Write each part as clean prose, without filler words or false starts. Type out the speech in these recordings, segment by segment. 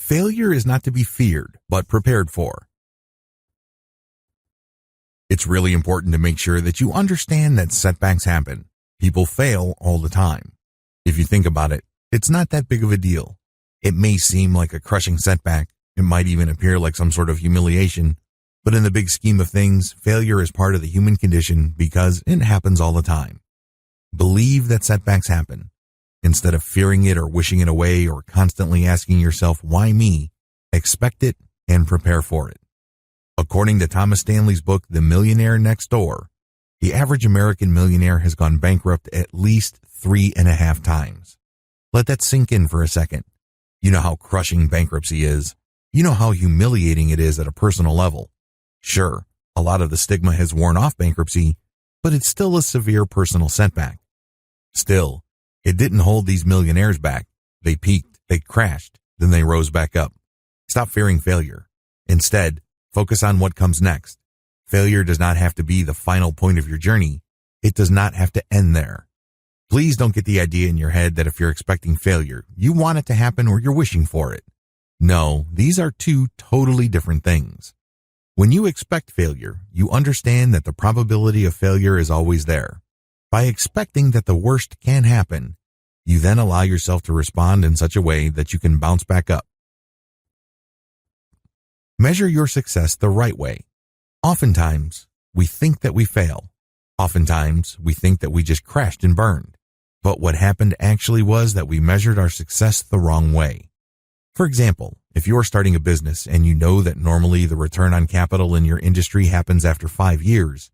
Failure is not to be feared, but prepared for. It's really important to make sure that you understand that setbacks happen. People fail all the time. If you think about it, it's not that big of a deal. It may seem like a crushing setback. It might even appear like some sort of humiliation. But in the big scheme of things, failure is part of the human condition because it happens all the time. Believe that setbacks happen. Instead of fearing it or wishing it away or constantly asking yourself, why me? Expect it and prepare for it. According to Thomas Stanley's book, The Millionaire Next Door, the average American millionaire has gone bankrupt at least 3.5 times. Let that sink in for a second. You know how crushing bankruptcy is. You know how humiliating it is at a personal level. Sure, a lot of the stigma has worn off bankruptcy, but it's still a severe personal setback. Still, it didn't hold these millionaires back. They peaked, they crashed, then they rose back up. Stop fearing failure. Instead, focus on what comes next. Failure does not have to be the final point of your journey. It does not have to end there. Please don't get the idea in your head that if you're expecting failure, you want it to happen or you're wishing for it. No, these are two totally different things. When you expect failure, you understand that the probability of failure is always there. By expecting that the worst can happen, you then allow yourself to respond in such a way that you can bounce back up. Measure your success the right way. Oftentimes, we think that we fail. Oftentimes, we think that we just crashed and burned. But what happened actually was that we measured our success the wrong way. For example, if you're starting a business and you know that normally the return on capital in your industry happens after 5 years,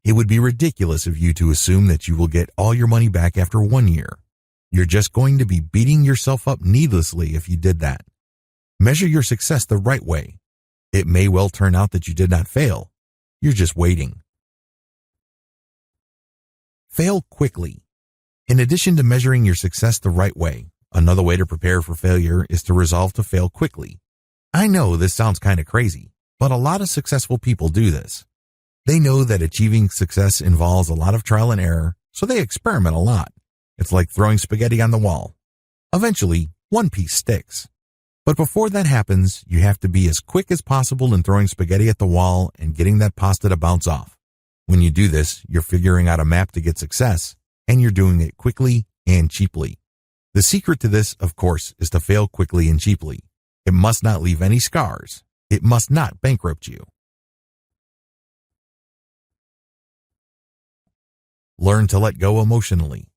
it would be ridiculous of you to assume that you will get all your money back after 1 year. You're just going to be beating yourself up needlessly if you did that. Measure your success the right way. It may well turn out that you did not fail. You're just waiting. Fail quickly. In addition to measuring your success the right way, another way to prepare for failure is to resolve to fail quickly. I know this sounds kind of crazy, but a lot of successful people do this. They know that achieving success involves a lot of trial and error, so they experiment a lot. It's like throwing spaghetti on the wall. Eventually, one piece sticks. But before that happens, you have to be as quick as possible in throwing spaghetti at the wall and getting that pasta to bounce off. When you do this, you're figuring out a map to get success, and you're doing it quickly and cheaply. The secret to this, of course, is to fail quickly and cheaply. It must not leave any scars. It must not bankrupt you. Learn to let go emotionally.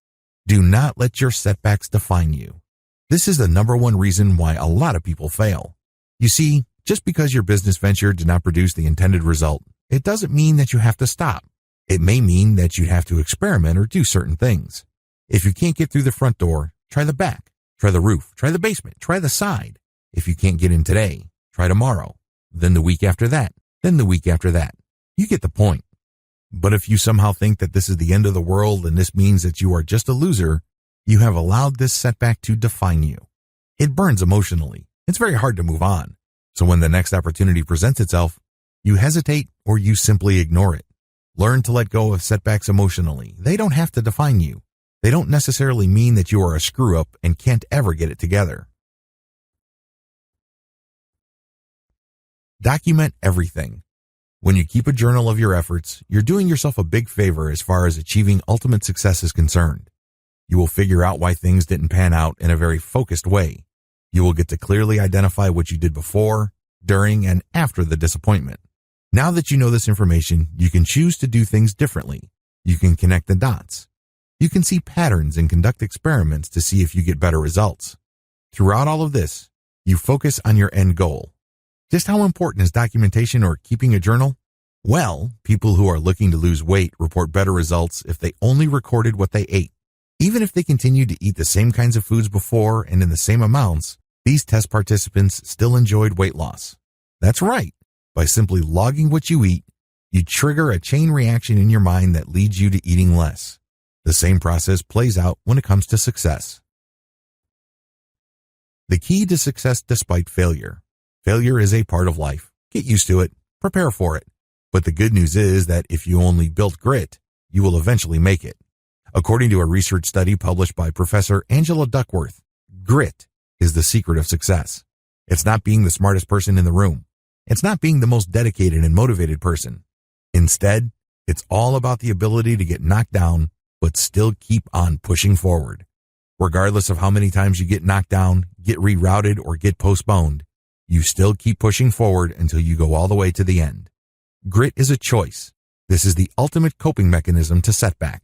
Do not let your setbacks define you. This is the number one reason why a lot of people fail. You see, just because your business venture did not produce the intended result, it doesn't mean that you have to stop. It may mean that you have to experiment or do certain things. If you can't get through the front door, try the back, try the roof, try the basement, try the side. If you can't get in today, try tomorrow, then the week after that, then the week after that. You get the point. But if you somehow think that this is the end of the world and this means that you are just a loser, you have allowed this setback to define you. It burns emotionally. It's very hard to move on. So when the next opportunity presents itself, you hesitate or you simply ignore it. Learn to let go of setbacks emotionally. They don't have to define you. They don't necessarily mean that you are a screw-up and can't ever get it together. Document everything. When you keep a journal of your efforts, you're doing yourself a big favor as far as achieving ultimate success is concerned. You will figure out why things didn't pan out in a very focused way. You will get to clearly identify what you did before, during, and after the disappointment. Now that you know this information, you can choose to do things differently. You can connect the dots. You can see patterns and conduct experiments to see if you get better results. Throughout all of this, you focus on your end goal. Just how important is documentation or keeping a journal? Well, people who are looking to lose weight report better results if they only recorded what they ate. Even if they continued to eat the same kinds of foods before and in the same amounts, these test participants still enjoyed weight loss. That's right. By simply logging what you eat, you trigger a chain reaction in your mind that leads you to eating less. The same process plays out when it comes to success. The key to success despite failure. Failure is a part of life. Get used to it. Prepare for it. But the good news is that if you only built grit, you will eventually make it. According to a research study published by Professor Angela Duckworth, grit is the secret of success. It's not being the smartest person in the room. It's not being the most dedicated and motivated person. Instead, it's all about the ability to get knocked down, but still keep on pushing forward. Regardless of how many times you get knocked down, get rerouted, or get postponed, you still keep pushing forward until you go all the way to the end. Grit is a choice. This is the ultimate coping mechanism to setback.